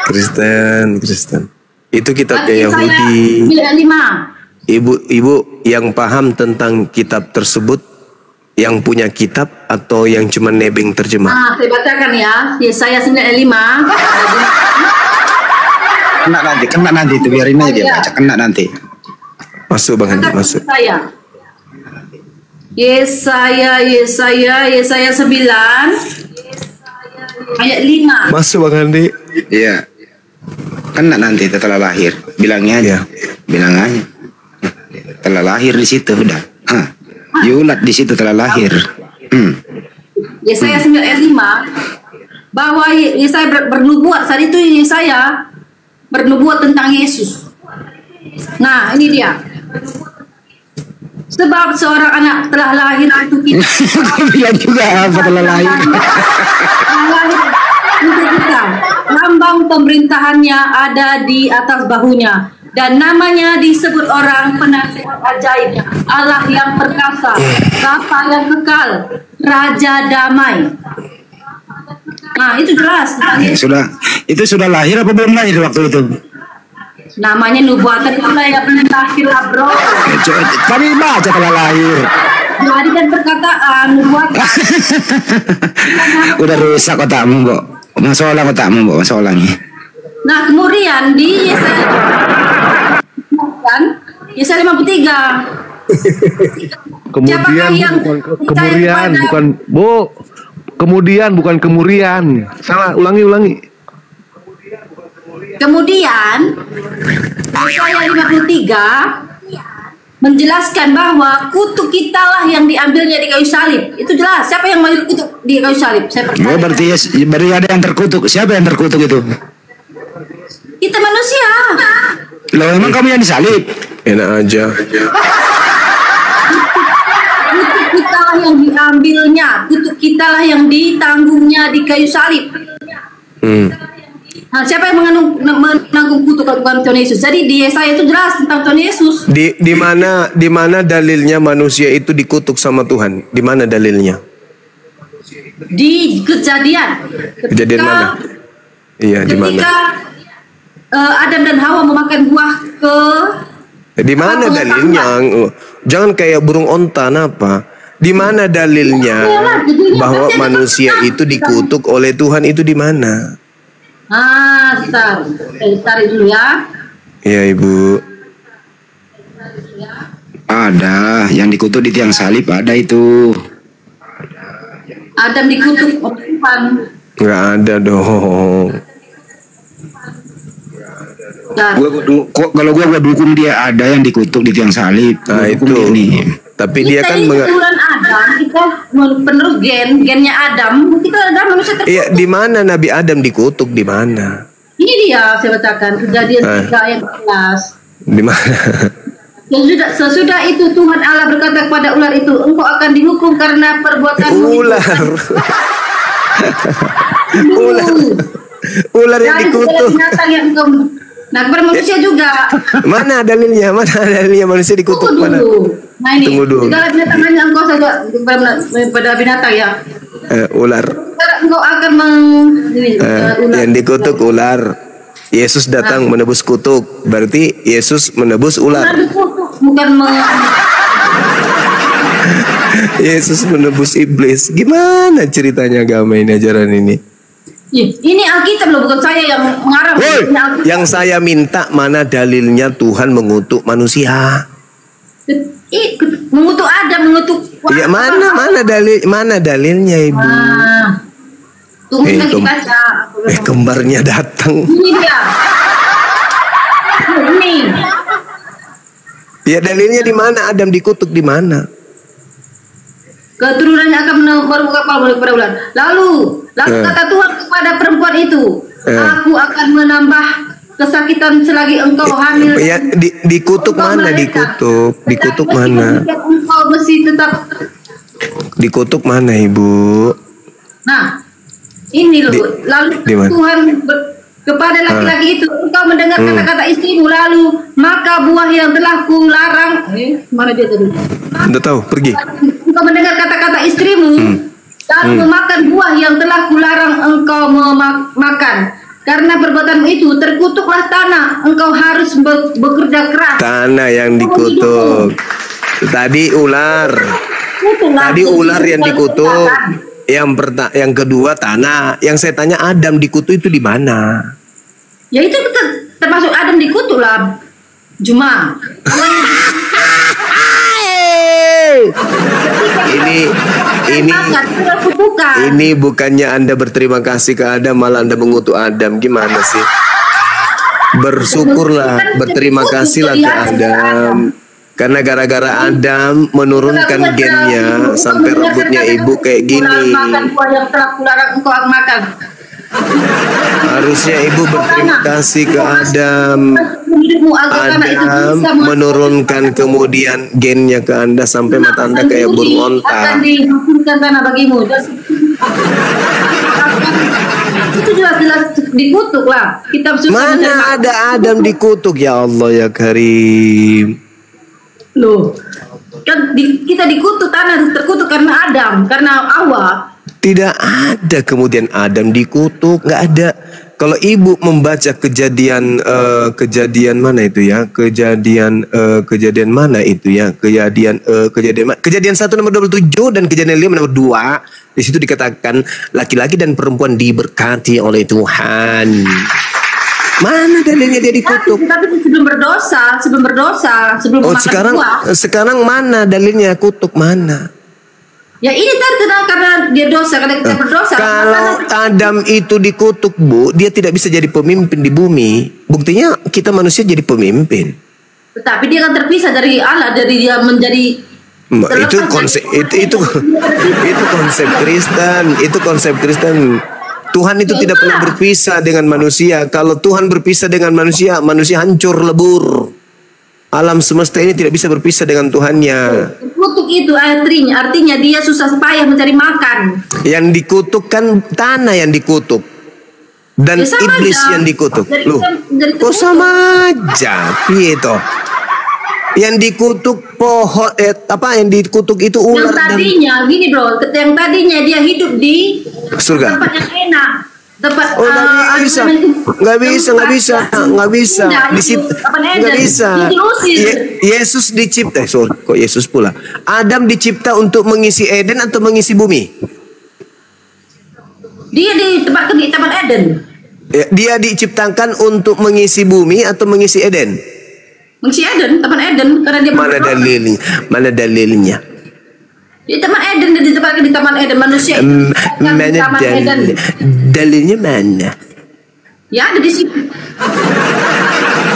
Kristen. Itu kitab Berarti Yahudi. saya 5. Ibu yang paham tentang kitab tersebut, yang punya kitab atau yang cuma nebeng terjemah? Saya bacakan ya. Yesaya 95. Kena nanti itu, biarin aja dia baca, kena nanti. Masuk Bang Andi, masuk. Yesaya 9 ayat 5. Masuk Bang Andi. Iya. Kena nanti setelah lahir. Bilangnya aja. Bilang aja. Telah lahir di situ udah. Yulat di situ telah lahir. Yesaya 9 ayat 5 bahwa Yesaya bernubuat saat itu. Yesaya bernubuat tentang Yesus. Nah, ini dia. Sebab seorang anak telah lahir untuk kita. Bilang juga apa telah lahir. Untuk kita. Lambang pemerintahannya ada di atas bahunya. Dan namanya disebut orang penasihat ajaib, Allah yang perkasa, Bapa yang kekal, Raja damai. Nah, itu jelas. Itu sudah lahir apa belum lahir waktu itu? Namanya nubuatan itu ya belum lahir lah bro. Kami baca telah lahir. Jadi kan perkataan nubuatan. Udah rusak otakmu, Mbok. Masalah otakmu, Mbok, masalahnya. Nah, kemudian di Yesaya 53. Kemudian bukan kemurian. Salah, ulangi. Kemudian Yesaya 53 menjelaskan bahwa kutuk kitalah yang diambilnya di kayu salib. Itu jelas. Siapa yang mengambil kutuk di kayu salib? Saya percaya. Berarti ada yang terkutuk. Siapa yang terkutuk itu? Kita manusia. Loh, emang kamu yang disalib? Enak aja. Kutuk kitalah yang diambilnya, kutuk kitalah yang ditanggungnya di kayu salib. Nah, siapa yang menanggung kutuk bukan Tuhan Yesus? Jadi di Yesaya itu jelas tentang Tuhan Yesus. Di mana dalilnya manusia itu dikutuk sama Tuhan? Di mana dalilnya? Di Kejadian. Kejadian mana? Iya, di mana? Adam dan Hawa memakan buah di mana dalilnya? Jangan kayak burung onta apa? Di mana dalilnya bahwa manusia itu dikutuk oleh Tuhan, itu di mana? Tarik dulu ya. Iya, Ibu. Ada yang dikutuk di tiang salib, ada itu. Adam dikutuk oleh Tuhan. Nggak ada dong. Kalau gua dukung dia, ada yang dikutuk di tiang salib. Nah, itu. Tapi dia kan keturunan Adam, kita penerus gennya Adam, kita adalah manusia terkutuk. Iya, di mana Nabi Adam dikutuk, di mana? Ini dia saya bacakan Kejadian 3 ayat 11. Di mana? Sesudah itu Tuhan Allah berkata kepada ular itu, engkau akan dihukum karena perbuatanmu. Ular yang dikutuk. Nah, kepada manusia juga. Mana dalilnya? Manusia dikutuk? Tunggu mana? Dulu. Nah ini, Tunggu dulu. segala binatang hanya engkau saja pada binatang ya. Ular. Engkau akan ular. Yang dikutuk ular. Yesus datang menebus kutuk. Berarti Yesus menebus ular. Bukan Yesus menebus iblis. Gimana ceritanya agama ini, ajaran ini? Ini Alkitab loh, bukan saya yang mengarang. Yang saya minta mana dalilnya Tuhan mengutuk manusia? Mengutuk Adam, mengutuk. Ya mana dalilnya, Ibu? Tunggu lagi baca. Kembarnya datang. Ini dia. Ini. Ya dalilnya di mana Adam dikutuk, di mana? Keturunannya akan menemukan kepada ular. Lalu kata Tuhan kepada perempuan itu, aku akan menambah kesakitan selagi engkau hamil. Ya dikutuk mana? Dikutuk mana? Engkau mesti tetap. Dikutuk mana, Ibu? Nah, ini loh. Lalu Tuhan kepada laki-laki itu, engkau mendengar kata-kata istrimu, lalu maka buah yang telah kularang. Mana dia tadi? Udah tahu, pergi. Engkau mendengar kata-kata istrimu dan memakan buah yang telah kularang engkau makan. Karena perbuatanmu itu terkutuklah tanah. Engkau harus bekerja keras. Tanah yang dikutuk. Tadi ular. Tadi ular yang dikutuk. Yang kedua tanah. Yang saya tanya Adam dikutuk itu di mana? Ya itu termasuk Adam dikutuk lah. Cuma ini bukannya Anda berterima kasih ke Adam, malah Anda mengutuk Adam. Gimana sih? Bersyukurlah, berterima kasihlah ke Adam. Karena gara-gara Adam menurunkan gennya sampai rambutnya ibu kayak gini. Harusnya ibu berterima kasih ke Adam. Adam menurunkan kemudian gennya ke Anda sampai mata Anda kayak burung onta. Akan dihancurkan tanah bagimu. Itu jelas-jelas dikutuk lah. Kita mana ada Adam dikutuk, ya Allah ya Karim. Loh, kan kita dikutuk, tanah terkutuk karena Adam, karena Hawa. Tidak ada kemudian Adam dikutuk, nggak ada. Kalau ibu membaca kejadian mana itu ya? Kejadian mana itu ya? Kejadian 1 nomor 27 dan kejadian 5 nomor 2. Di situ dikatakan laki-laki dan perempuan diberkati oleh Tuhan. Mana dalilnya dia dikutuk? Tapi sebelum berdosa, sebelum makan buah. Sekarang mana dalilnya kutuk mana? Ya ini karena dia dosa, karena kita berdosa. Kalau Adam itu dikutuk, Bu, dia tidak bisa jadi pemimpin di bumi. Buktinya kita manusia jadi pemimpin. Tetapi dia kan terpisah dari Allah, dari dia menjadi itu konsep konsep Kristen. Tuhan itu tidak pernah berpisah dengan manusia. Kalau Tuhan berpisah dengan manusia, manusia hancur lebur. Alam semesta ini tidak bisa berpisah dengan Tuhannya. Kutuk itu artinya dia susah payah mencari makan. Yang dikutuk kan tanah yang dikutuk. Dan ya iblis aja yang dikutuk. Loh, kok sama aja? Gitu. Yang dikutuk pohon yang dikutuk itu ular. Yang tadinya gini bro, yang tadinya dia hidup di surga. Tempat yang enak. Tempat nggak bisa. Di situ nggak bisa. Yesus dicipta. Kok Yesus pula? Adam dicipta untuk mengisi Eden atau mengisi bumi? Dia ditempatkan di Taman Eden. Dia diciptakan untuk mengisi bumi atau mengisi Eden? Mengisi Eden, Taman Eden, karena dia Mana dalilnya? Di Taman Eden, dia ditempatkan di Taman Eden. Manusia dalilnya mana? Ya ada di situ.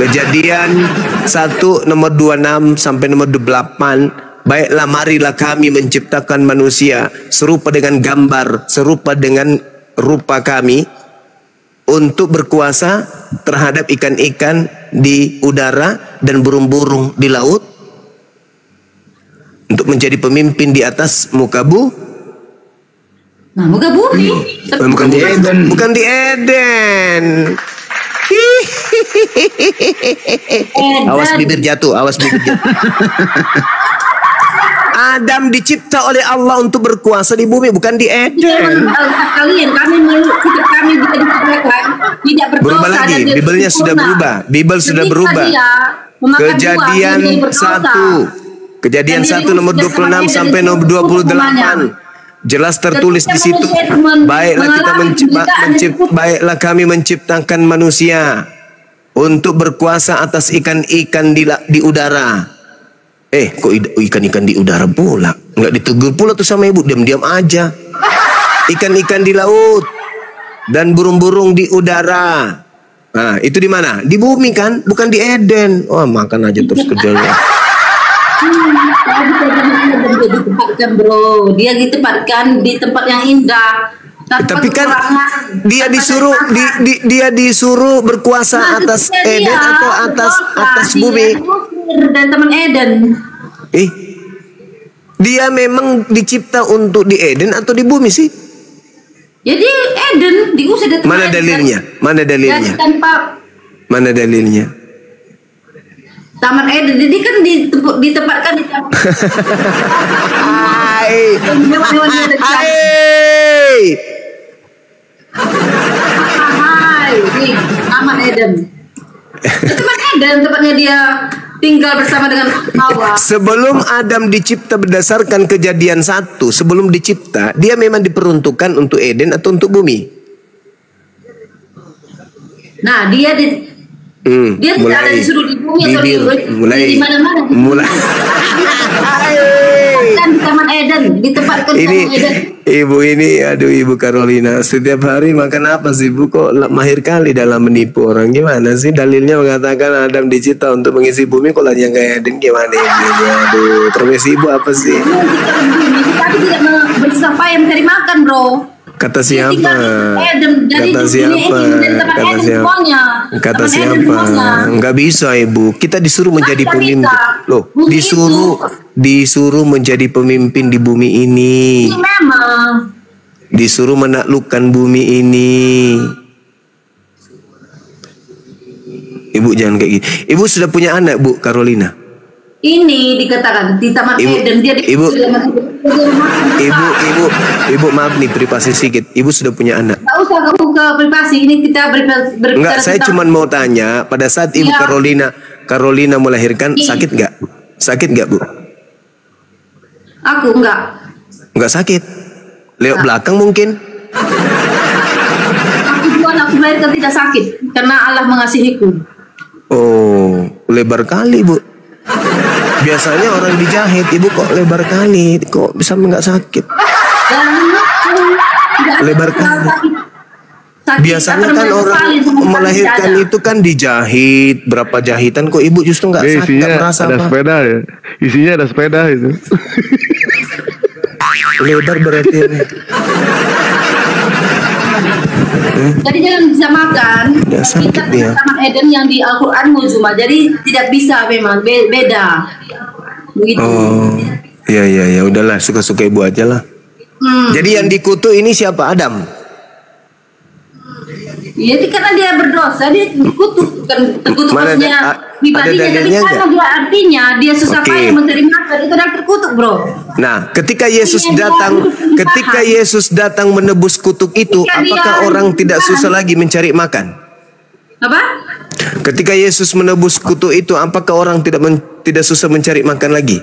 Kejadian 1 nomor 26 sampai nomor 28. Baiklah marilah kami menciptakan manusia serupa dengan gambar, serupa dengan rupa kami, untuk berkuasa terhadap ikan-ikan di udara dan burung-burung di laut, untuk menjadi pemimpin di atas muka bumi. Nah, muka bumi. Bukan di Eden. Awas bibir jatuh. Adam dicipta oleh Allah untuk berkuasa di bumi, bukan di Eden. Kami tidak berdosa. Berubah lagi, Bibelnya sudah berubah. Bibel sudah berubah. Kejadian 1 nomor 26 sampai nomor 28. Jelas tertulis di situ. Baiklah kami menciptakan manusia untuk berkuasa atas ikan-ikan di udara. Kok ikan-ikan di udara pula? Nggak ditegur pula tuh sama ibu, diam-diam aja. Ikan-ikan di laut dan burung-burung di udara. Nah, itu di mana? Di bumi kan, bukan di Eden. Oh, makan aja terus kerjanya. Dia ditempatkan bro, dia ditempatkan di tempat yang indah. Tapi kan dia disuruh berkuasa atas Eden atau atas bumi. Dan Taman Eden. Dia memang dicipta untuk di Eden atau di bumi sih? Jadi Eden diusir dari Mana dalilnya? Mana dalilnya? Taman Eden, jadi kan ditempatkan di Di Taman Eden. Taman Eden tempatnya dia tinggal bersama dengan Hawa. Sebelum Adam dicipta berdasarkan Kejadian 1, sebelum dicipta, dia memang diperuntukkan untuk Eden atau untuk bumi? Nah, dia dia tidak ada disuruh di bumi atau di mana-mana. Kan di Taman Eden, ditempatkan di Taman Eden. Ibu ini, aduh Ibu Carolina, setiap hari makan apa sih Ibu? Kok mahir kali dalam menipu orang? Gimana sih? Dalilnya mengatakan Adam dicipta untuk mengisi bumi, kok lah yang kayak Eden gimana Ibu? Aduh, profesi Ibu apa sih? Tapi tidak berusaha payah mencari makan, bro. Kata siapa? Kata siapa? Kata siapa? Enggak bisa Ibu. Kita disuruh menjadi pemimpin. Loh, disuruh menjadi pemimpin di bumi ini. Memang. Disuruh menaklukkan bumi ini. Ibu jangan kayak gitu. Ibu sudah punya anak, Bu Carolina? Ini dikatakan di Taman Eden dia Ibu maaf nih privasi sedikit. Ibu sudah punya anak? Tidak usah kamu ke privasi, ini kita berbicara. Enggak, saya cuma mau tanya, pada saat Ibu Carolina melahirkan sakit nggak? Sakit nggak Bu? Aku enggak. Enggak sakit. Lewat belakang mungkin. Aku melahirkan tidak sakit karena Allah mengasihiku. Oh, lebar kali Bu. Biasanya orang dijahit, Ibu kok lebar kali, kok bisa nggak sakit? Lebar kali. Biasanya kan orang melahirkan itu kan dijahit, berapa jahitan, kok Ibu justru nggak sakit, nggak merasa ada apa? Sepeda ya, isinya ada sepeda itu. Lebar berarti ini. Jadi jangan bisa makan. Kita Taman Eden yang di Al-Quran cuma, jadi tidak bisa memang beda. Begitu. Oh, ya, udahlah, suka-suka Ibu aja lah. Jadi yang dikutuk ini siapa? Adam. Ya, karena dia berdosa, dia dikutuk, bukan terkutuk maksudnya pribadinya, tapi karena dia artinya dia susah payah mencari makan, itu adalah terkutuk, bro. Nah, ketika Yesus datang menebus kutuk itu, apakah orang tidak susah lagi mencari makan? Apa? Ketika Yesus menebus kutuk itu, apakah orang tidak susah mencari makan lagi?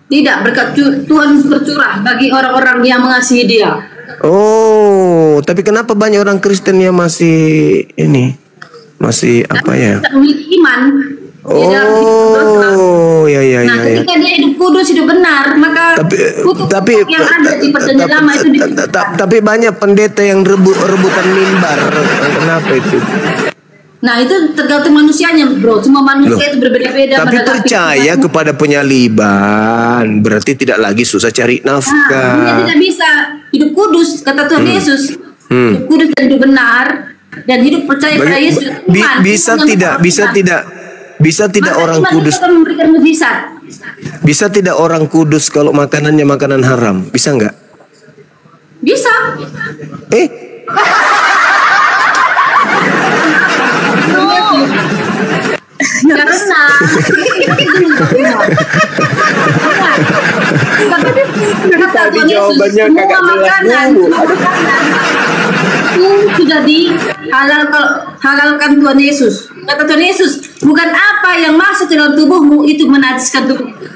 Tidak, berkat Tuhan bercurah bagi orang-orang yang mengasihi Dia. Oh, tapi kenapa banyak orang Kristen yang masih apa ya? Tidak memiliki iman. Oh, ya. Ketika dia hidup kudus, hidup benar, maka kutuk yang ada di perjanjian lama itu tapi banyak pendeta yang rebutan mimbar. Kenapa itu? Nah, itu tergantung manusianya, bro. Semua manusia itu berbeda-beda. Tapi percaya kepada penyaliban, berarti tidak lagi susah cari nafkah. Dia tidak bisa hidup kudus, kata Tuhan Yesus. Hidup kudus dan hidup benar dan hidup percaya pada Yesus. Bisa tidak orang kudus memberikan mujizat? Bisa tidak orang kudus kalau makanannya makanan haram? Bisa nggak? Bisa. Tadi jawabannya kagak jelas dulu. Itu sudah dihalalkan Tuhan Yesus. Kata Tuhan Yesus, bukan apa yang masuk ke dalam tubuhmu itu menajiskan tubuhmu.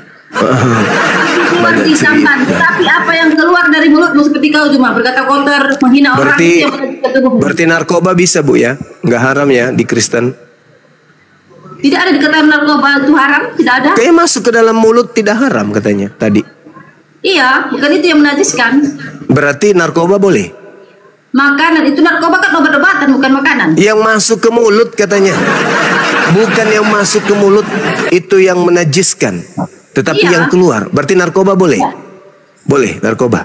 Keluar di sampan, tapi apa yang keluar dari mulutmu seperti kau cuma berkata kotor, menghina orang itu yang menajiskan tubuhmu. Berarti narkoba bisa Bu ya? Nggak haram ya di Kristen? Tidak ada dikatakan narkoba itu haram, tidak ada. Kayak masuk ke dalam mulut tidak haram katanya tadi. Iya, bukan itu yang menajiskan. Berarti narkoba boleh? Makanan itu narkoba kan obat-obatan, bukan makanan. Yang masuk ke mulut katanya. Bukan yang masuk ke mulut itu yang menajiskan, tetapi yang keluar. Berarti narkoba boleh? Ya. Boleh narkoba.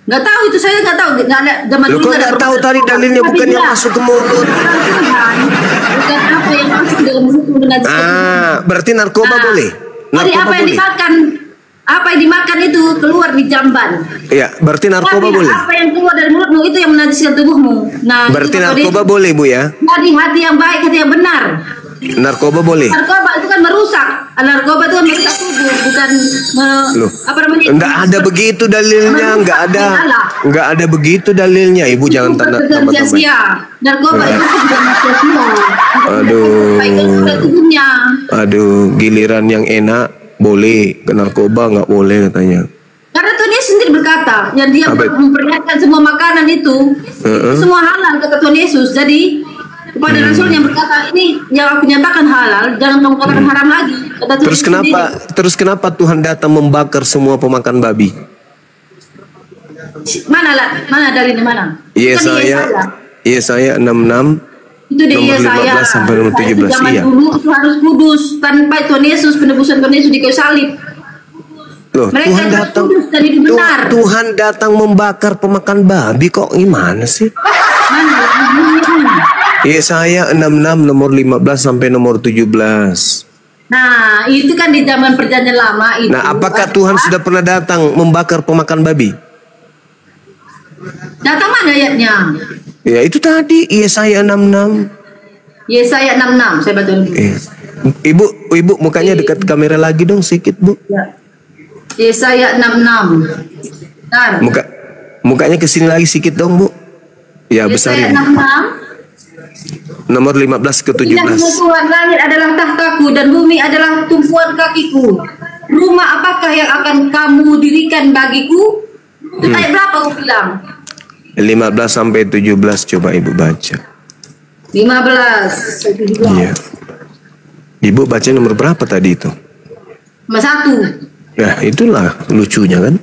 Nggak tahu itu, saya nggak tahu. Nggak ada zaman dulu. Kok nggak tahu tadi dalilnya bukan yang masuk ke mulut? Bukan apa yang masuk ke dalam mulut menajiskan. Berarti narkoba boleh. Narkoba apa yang dimakan? Apa yang dimakan itu keluar di jamban. Iya, berarti narkoba boleh. Apa yang keluar dari mulutmu itu yang menajiskan tubuhmu. Nah, berarti narkoba boleh Bu ya? Dari hati yang baik, hati yang benar. Narkoba boleh. Narkoba itu kan kan merusak. Narkoba itu kan merusak tubuh, bukan Loh, apa namanya? enggak ada begitu dalilnya, enggak ada begitu dalilnya. Ibu jangan tambah-tambah. Narkoba itu bukan sia-sia. Aduh, giliran yang enak boleh, ke narkoba nggak boleh katanya. Karena Tuhan Yesus sendiri berkata, yang dia memperlihatkan semua makanan itu semua halal kata Tuhan Yesus. Jadi kepada Rasul yang berkata ini yang aku nyatakan halal, jangan kamu katakan haram lagi. Kata Tuhan Terus kenapa Tuhan datang membakar semua pemakan babi? Mana dari mana? Yesaya 66 itu di Yesaya 15 sampai nomor 17. Zaman dulu itu harus kudus tanpa Tuhan Yesus, penebusan Tuhan Yesus di kayu salib. Loh, Tuhan datang membakar pemakan babi, kok gimana sih? Yesaya 66 nomor 15 sampai nomor 17. Nah, itu kan di zaman perjanjian lama itu. Nah, apakah Tuhan sudah pernah datang membakar pemakan babi? Datang mana ayatnya? Ya, itu tadi Yesaya 66. Yesaya 66, saya baca dulu. Ibu mukanya dekat kamera lagi dong sedikit, Bu. Ya. Yesaya 66. Bentar. Mukanya ke sini lagi sedikit dong, Bu. Ya, besarin. Yesaya 66 nomor 15 ke 17. Tuhan, langit adalah tahtaku dan bumi adalah tumpuan kakiku. Rumah apakah yang akan kamu dirikan bagiku? Itu ayat berapa aku bilang? 15 sampai 17 coba Ibu baca. 15 sampai 17. Iya. Ibu baca nomor berapa tadi itu? Nomor 1. Nah, itulah lucunya kan?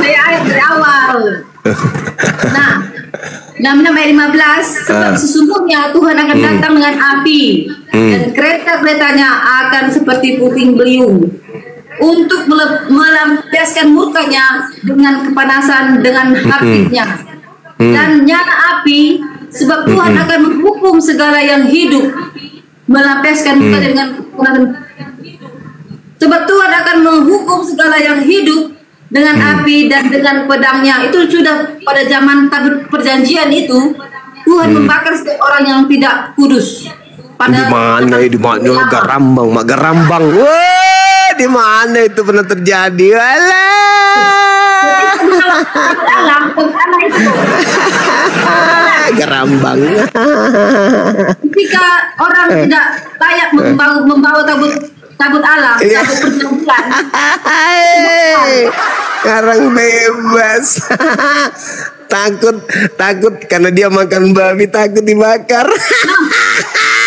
Ayat dari awal. Nah, 66 ayat 15. Sebab sesungguhnya Tuhan akan datang dengan api dan kereta-keretanya akan seperti puting beliung untuk melampiaskan murkanya dengan kepanasan dengan apinya dan nyala api. Sebab Tuhan akan menghukum segala yang hidup, melampiaskan murkanya dengan kepanasan. Sebab Tuhan akan menghukum segala yang hidup dengan api dan dengan pedangnya. Itu sudah pada zaman tabut perjanjian itu Tuhan membakar setiap orang yang tidak kudus. Di mana Garambang, Mak Garambang. Wah, di mana itu pernah terjadi? Walah. Garambang. Ketika orang tidak layak membawa tabut Allah, tabut perjanjian. Sekarang bebas. takut karena dia makan babi, takut dibakar.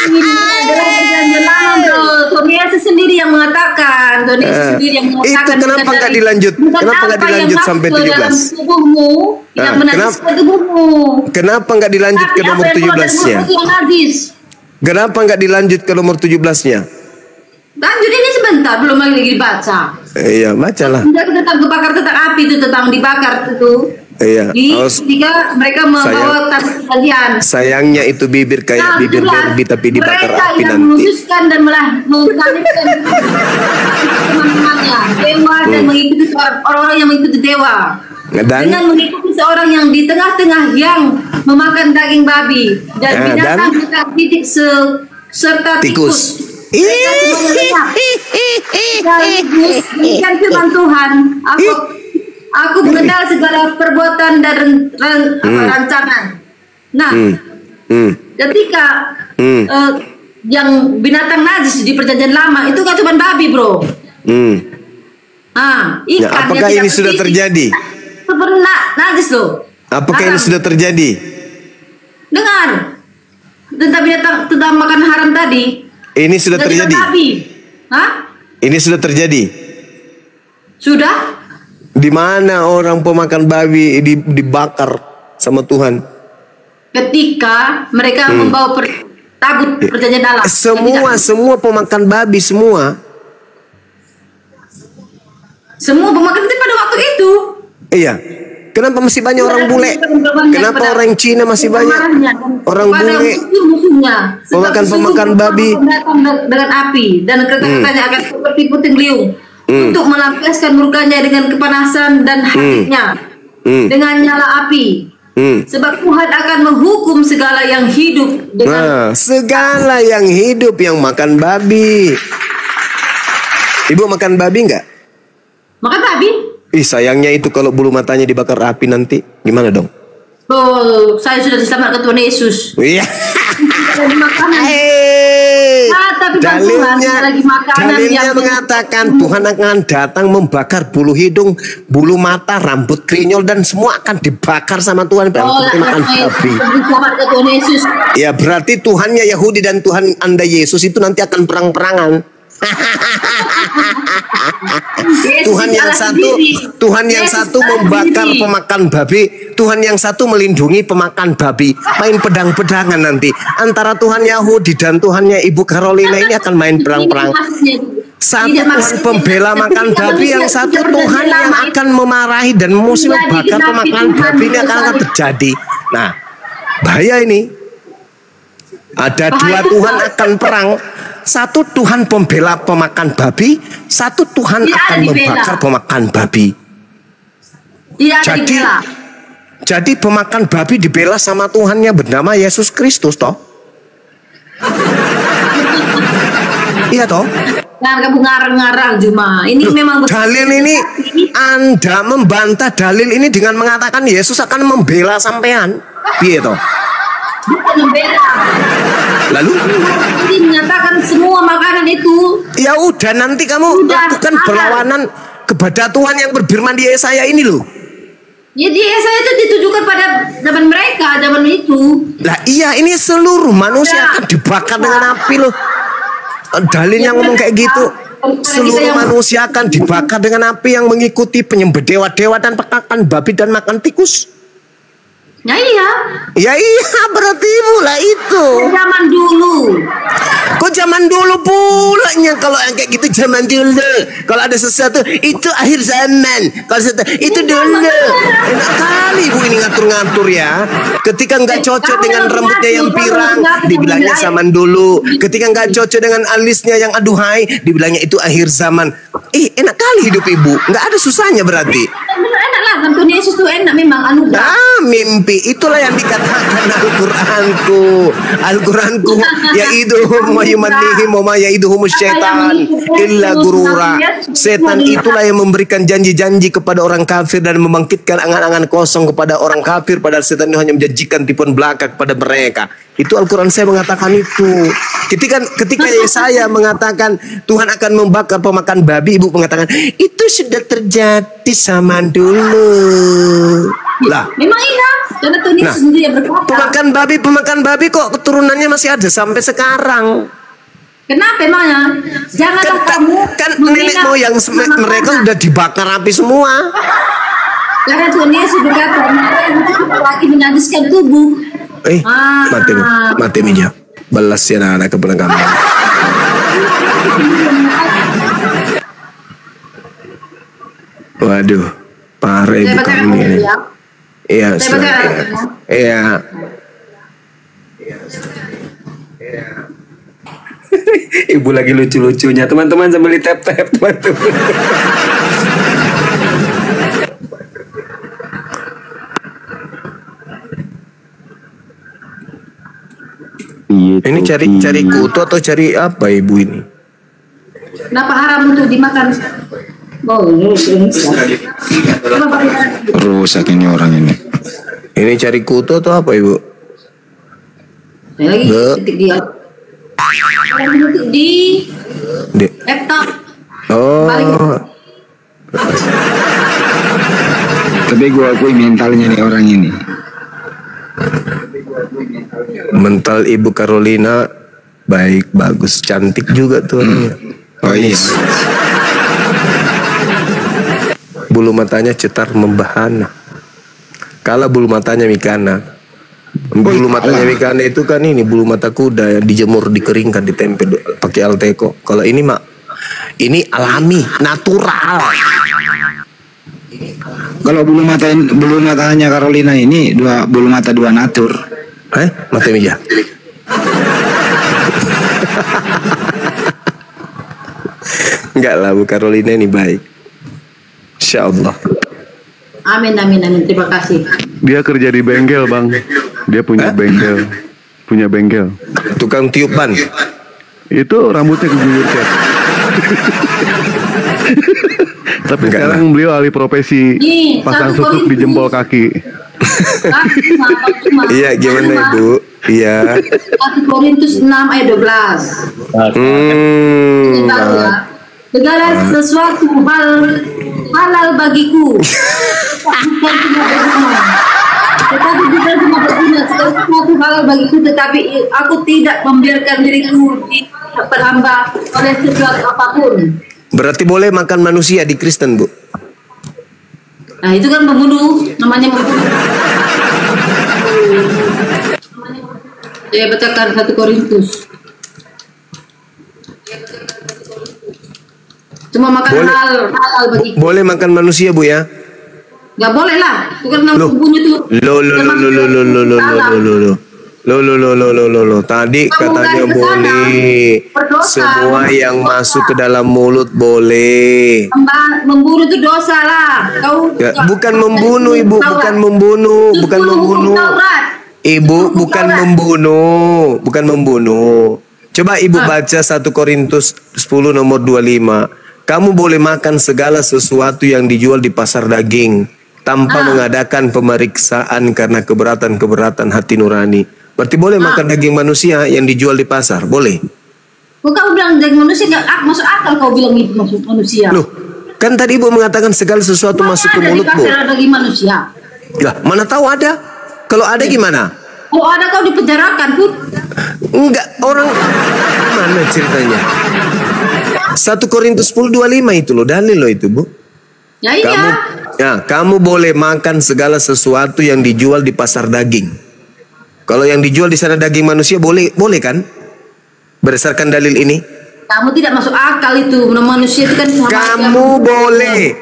Ini adalah perjanjian lama, bro. Tuhan Yesus sendiri yang mengatakan. Itu kenapa nggak dilanjut? Kenapa nggak dilanjut sampai 17? Tubuhmu yang menajiskan tubuhmu. Kenapa nggak dilanjut ke nomor 17-nya? Kenapa nggak dilanjut ke nomor 17-nya? Lanjut ini sebentar, belum lagi dibaca. Iya, bacalah. Tentang kebakar, tentang api itu, tentang dibakar itu. Iya. Ketika mereka membawa tabut perjanjian. Sayangnya itu bibir kayak bibir berbi tapi dibakar api nanti. Mereka yang memutuskan dan mengkalifkan teman-temannya dewa dan mengikuti orang-orang yang mengikuti dewa. Dengan mengikuti seorang yang di tengah-tengah yang memakan daging babi dan binatang titik serta tikus. Demikian firman Tuhan. Aku mengenal segala perbuatan dan rancangan. Nah, ketika yang binatang najis di perjanjian lama itu gak cuma babi, bro. Ikan. Nah, apakah ini sudah terjadi? Pernah najis loh. Apakah ini sudah terjadi? Dengar tentang binatang, tentang makan haram tadi. Ini sudah terjadi. Ini sudah terjadi. Sudah? Di mana orang pemakan babi dibakar sama Tuhan? Ketika mereka membawa tabut perjanjian Allah. Semua pemakan babi semua. Semua pemakan itu pada waktu itu. Iya. Kenapa masih banyak orang bule? Kenapa orang Cina masih banyak? Orang bule. Pemakan babi. Dengan api dan kereta-keretanya akan seperti puting beliung untuk melampiaskan murkanya dengan kepanasan dan hatinya dengan nyala api. Sebab Tuhan akan menghukum segala yang hidup dengan segala yang hidup yang makan babi. Ibu makan babi nggak? Makan babi? Ih, sayangnya itu kalau bulu matanya dibakar api nanti gimana dong? Oh, saya sudah diselamatkan Tuhan Yesus. Iya. Tapi dalilnya mengatakan Tuhan akan datang membakar bulu hidung, bulu mata, rambut krinyol dan semua akan dibakar sama Tuhan. Makan babi. Ya berarti Tuhannya Yahudi dan Tuhan Anda Yesus itu nanti akan perang-perangan. Tuhan yang satu membakar pemakan babi, Tuhan yang satu melindungi pemakan babi. Main pedang-pedangan nanti antara Tuhan Yahudi dan Tuhannya Ibu Carolina ini akan main perang-perang. Satu Tuhan pembela makan babi, yang satu Tuhan yang akan memarahi dan musim membakar pemakan babi. Ini akan terjadi. Nah, bahaya ini. Ada dua Tuhan akan perang. Satu Tuhan pembela pemakan babi, satu Tuhan akan membakar pemakan babi. Jadi pemakan babi dibela sama Tuhannya bernama Yesus Kristus toh? Iya toh? Nah, kamu ngarang-ngarang cuma. Ini memang dalil ini Anda membantah dalil ini dengan mengatakan Yesus akan membela sampean. Piye toh? Bukan membela. Lalu ini menyatakan semua makanan itu. Ya udah nanti kamu lakukan perlawanan kepada Tuhan yang berfirman di Yesaya ini loh. Ya di Yesaya itu ditujukan pada zaman mereka, zaman itu. Lah iya, ini seluruh manusia akan dibakar dengan api loh. Dalilnya ngomong kayak gitu. Seluruh manusia akan dibakar dengan api yang mengikuti penyembah dewa-dewa dan makan babi dan makan tikus. Ya iya. Ya iya, berarti pula itu. Zaman dulu. Kok zaman dulu pulanya kalau yang kayak gitu zaman dulu. Kalau ada sesuatu itu akhir zaman. Kalau sesuatu itu dulu. Enak kali Bu ini ngatur-ngatur ya. Ketika nggak cocok dengan rambutnya yang pirang, dibilangnya zaman dulu. Ketika nggak cocok dengan alisnya yang aduhai, dibilangnya itu akhir zaman. Enak kali hidup Ibu. Nggak ada susahnya berarti. Enak lah, Tuhan Yesus itu enak memang anugerah. Mimpi itulah yang dikatakan Al-Quranku yaiduhum wa yumannihim wa yaiduhum syaitan illa gurura. Setan itulah yang memberikan janji-janji kepada orang kafir dan membangkitkan angan-angan kosong kepada orang kafir, padahal setan itu hanya menjanjikan tipuan belaka kepada mereka. Itu Al-Quran saya mengatakan itu. Ketika Yesaya mengatakan Tuhan akan membakar pemakan babi, Ibu mengatakan itu sudah terjadi zaman dulu. Lah, memang iya. Karena Tuhan Yesus sendiri yang berkata. Pemakan babi kok keturunannya masih ada sampai sekarang. Kenapa emangnya? Janganlah kamu nenek moyang mereka udah dibakar api semua. Karena Tuhan Yesus berkata, lagi menajiskan tubuh. Mati minyak. Balas ya anak kepada kamu. Waduh, parah Ibu kamu ini. Iya, iya. Ibu lagi lucu-lucunya, teman-teman, sambil tap-tap, teman-teman. Ini cari kutu atau cari apa Ibu ini? Kenapa haram untuk dimakan? Rusak ini orang ini. Ini cari kutu atau apa Ibu? Ketik dia. Di laptop. Oh. Tapi gua akui mentalnya nih orang ini. Mental Ibu Carolina baik, bagus, cantik juga tuh. Oh iya. Bulu matanya cetar membahana. Kalau bulu matanya Mikana. Bulu matanya Mikana itu kan ini bulu mata kuda yang dijemur, dikeringkan, ditempe pakai Alteco. Kalau ini ini alami, natural. Kalau bulu matanya Carolina ini bulu mata dua natur. Mata meja. Enggak lah, Bu Carolina ini baik. Insya Allah. Amin. Terima kasih. Dia kerja di bengkel, Bang. Dia punya bengkel. Punya bengkel. Tukang tiup ban. Itu rambutnya keguyur, Cep. Tapi Enggak sekarang beliau alih profesi pasang susuk di jempol kaki. Iya, gimana Ibu? Iya. 1 Korintus 6 ayat 12. Segala sesuatu halal bagiku. Tetapi bukan cuma berguna, segala sesuatu halal bagiku, tetapi aku tidak membiarkan diriku diperhamba oleh sesuatu apapun. Berarti boleh makan manusia di Kristen, Bu? Nah, itu kan membunuh, namanya membunuh. Saya bacakan 1 Korintus. Cuma makan Boleh. halal bagi. Boleh makan manusia, Bu ya? Gak boleh lah. Itu kan membunuh itu. Lo. Tadi katanya boleh. Semua yang masuk ke dalam mulut boleh. Membunuh itu dosa lah. Kau Ya, bukan membunuh, Ibu, bukan membunuh, bukan membunuh. Ibu bukan membunuh, bukan membunuh. Coba Ibu baca 1 Korintus 10 nomor 25. Kamu boleh makan segala sesuatu yang dijual di pasar daging tanpa mengadakan pemeriksaan karena keberatan-keberatan hati nurani. Berarti boleh makan daging manusia yang dijual di pasar, boleh. Kau bilang daging manusia gak masuk akal, kau bilang itu masuk manusia. Loh, kan tadi Ibu mengatakan segala sesuatu masuk ke mulut, Bu. Ada daging manusia. Lah, mana tahu ada? Kalau ada gimana? Kalau ada kau dipenjarakan pun. Enggak, orang mana ceritanya? 1 Korintus 10:25 itu loh, dalil loh itu, Bu. Ya iya. Kamu boleh makan segala sesuatu yang dijual di pasar daging. Kalau yang dijual di sana daging manusia boleh kan? Berdasarkan dalil ini. Kamu tidak masuk akal itu. Manusia itu kan Kamu boleh.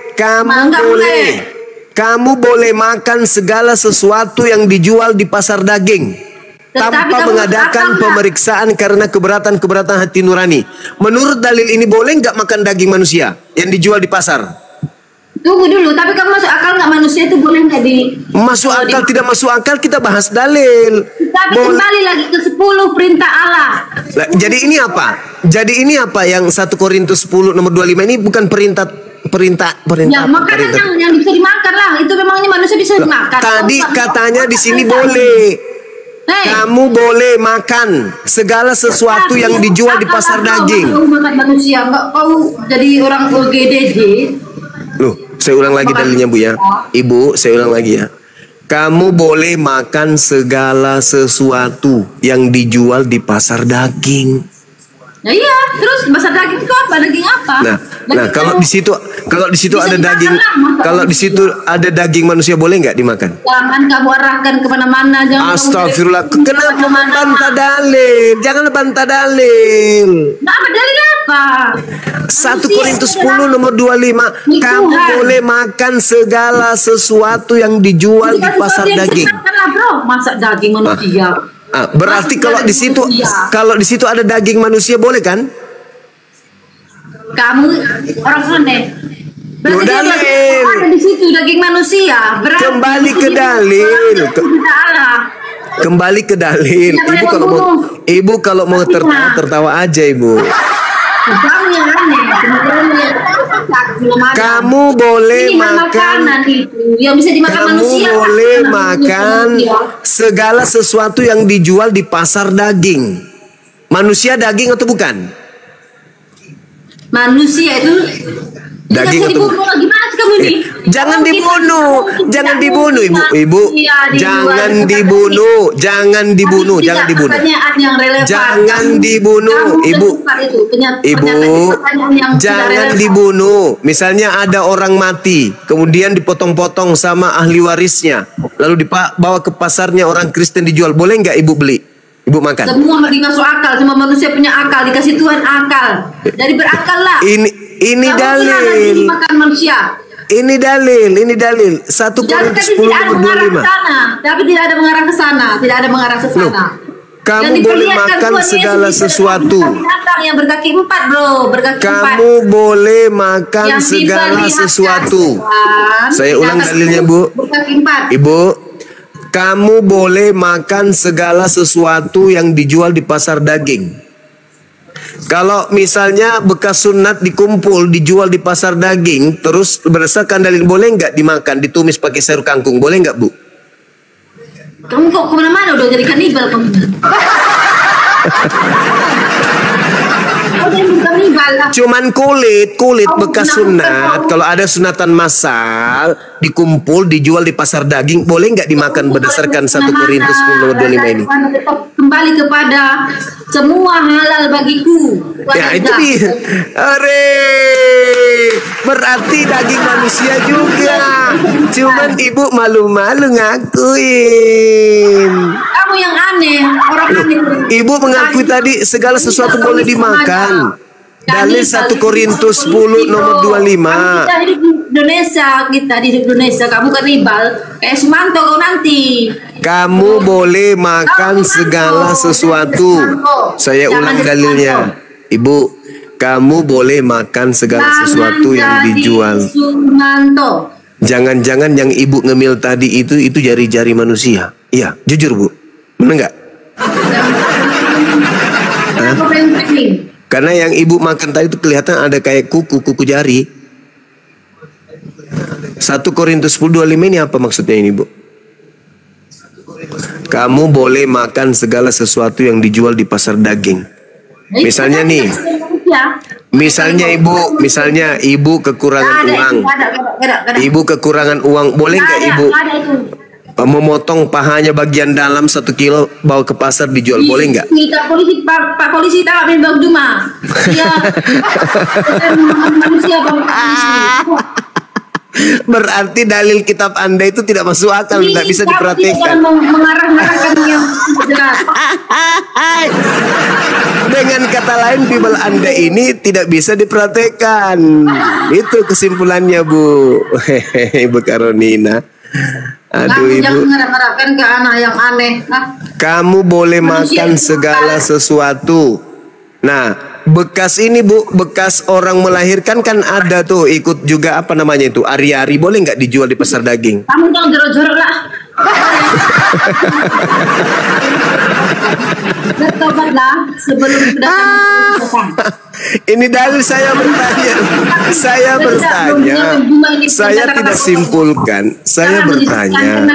Kamu boleh makan segala sesuatu yang dijual di pasar daging tanpa mengadakan pemeriksaan karena keberatan-keberatan hati nurani. Menurut dalil ini boleh nggak makan daging manusia yang dijual di pasar? Tunggu dulu, tapi kamu masuk akal nggak manusia itu boleh nggak di? Masuk akal tidak masuk akal kita bahas dalil. Tapi kembali lagi ke 10 perintah Allah. Jadi ini apa? Jadi ini apa yang 1 Korintus 10 nomor 25 ini bukan perintah. Ya, makanan yang bisa dimakan lah. Itu memangnya manusia bisa dimakan. Tadi katanya di sini boleh. Kamu boleh makan segala sesuatu yang dijual di pasar daging. Kau makan manusia, kau jadi orang OGDJ. Loh, saya ulang lagi dalilnya, Bu ya. Ibu, saya ulang lagi ya. Kamu boleh makan segala sesuatu yang dijual di pasar daging. Nah iya, terus pasar daging itu apa? Daging apa? Nah, kalau di situ ada daging, kalau di situ ada daging manusia boleh nggak dimakan? Jangan kamu arahkan kemana-mana. Astagfirullah, kenapa membantah dalil? Jangan bantah dalil. Nah, dalil apa? 1 Korintus 10 nomor 25. Kamu boleh makan segala sesuatu yang dijual di pasar daging. Bro, masak daging manusia. Berarti kalau di situ ada daging manusia boleh kan? Kamu orang aneh. Berarti dalil. ada di situ daging manusia. Berarti kembali ke dalil. Kembali ke dalil. Ibu kalau mau tertawa aja, Ibu. Kamu boleh makan yang bisa dimakan manusia. Kamu boleh makan segala sesuatu yang dijual di pasar daging. Manusia daging atau bukan? Manusia itu daging atau bukan? Gimana sih kamu ini? Jangan dibunuh, jangan dibunuh, Ibu. Jangan dibunuh, jangan dibunuh, jangan dibunuh. Jangan dibunuh, Ibu. Jangan dibunuh. Misalnya ada orang mati, kemudian dipotong-potong sama ahli warisnya, lalu dibawa ke pasarnya orang Kristen dijual, boleh nggak Ibu beli? Ibu makan. Semua masuk akal, semua manusia punya akal, dikasih Tuhan akal. Jadi berakal lah. Ini dalil. Makan manusia. Ini dalil. 1 Korintus 10 nomor 25. Tapi tidak ada mengarah ke sana, tidak ada mengarah ke sana. Kamu boleh makan segala sesuatu. Yang berkaki 4, bro, berkaki 4. Kamu boleh makan segala sesuatu. Saya ulang dalilnya, Bu. Berkaki 4. Ibu, kamu boleh makan segala sesuatu yang dijual di pasar daging. Kalau misalnya bekas sunat dikumpul dijual di pasar daging, terus berdasarkan dalil boleh nggak dimakan, ditumis pakai sayur kangkung, boleh nggak Bu? Kamu kok kemana-mana udah jadi kanibal kamu. Cuman kulit bekas sunat. Kalau ada sunatan massal dikumpul dijual di pasar daging, boleh nggak dimakan berdasarkan 1 Korintus 10:25 ini? Kembali kepada semua halal bagiku. Ya itu dia. Berarti daging manusia juga. Cuman ibu malu-malu ngakuin. Kamu yang aneh, orang aneh. Ibu mengakui tadi segala sesuatu boleh dimakan. Dalil 1 Korintus 10 nomor 25. Kita hidup di Indonesia, kamu kanibal. Kayak Sumanto kau nanti. Kamu boleh makan segala sesuatu. Saya ulang dalilnya. Ibu, kamu boleh makan segala sesuatu yang dijual. Sumanto. Jangan-jangan yang ibu ngemil tadi itu jari-jari manusia. Iya, jujur Bu. Benar nggak? Karena yang ibu makan tadi itu kelihatan ada kayak kuku jari. 1 Korintus 10:25 ini apa maksudnya ini Bu? Kamu boleh makan segala sesuatu yang dijual di pasar daging. Misalnya nih, misalnya ibu kekurangan uang. Ibu kekurangan uang, boleh nggak ibu memotong pahanya bagian dalam 1 kilo bawa ke pasar dijual, boleh nggak? Pak polisi tak Bang Juma. Iya. Manusia Bang. Berarti dalil kitab Anda itu tidak masuk akal, tidak bisa diperhatikan. Mengarah-arahkan yang jelas. Dengan kata lain, Bible Anda ini tidak bisa diperhatikan. Itu kesimpulannya Bu. Ibu Karonina. Aduh Ibu. Jangan mengarah-arahkan ke anak yang aneh. Kamu boleh makan segala sesuatu. Nah, bekas ini Bu, bekas orang melahirkan kan ada tuh, ikut juga apa namanya itu, ari-ari, boleh nggak dijual di pasar daging? Kamu jangan jorok-jorok lah. Bertobatlah sebelum kedatangan. Ini dalil saya bertanya. Saya tidak simpulkan. Saya bertanya.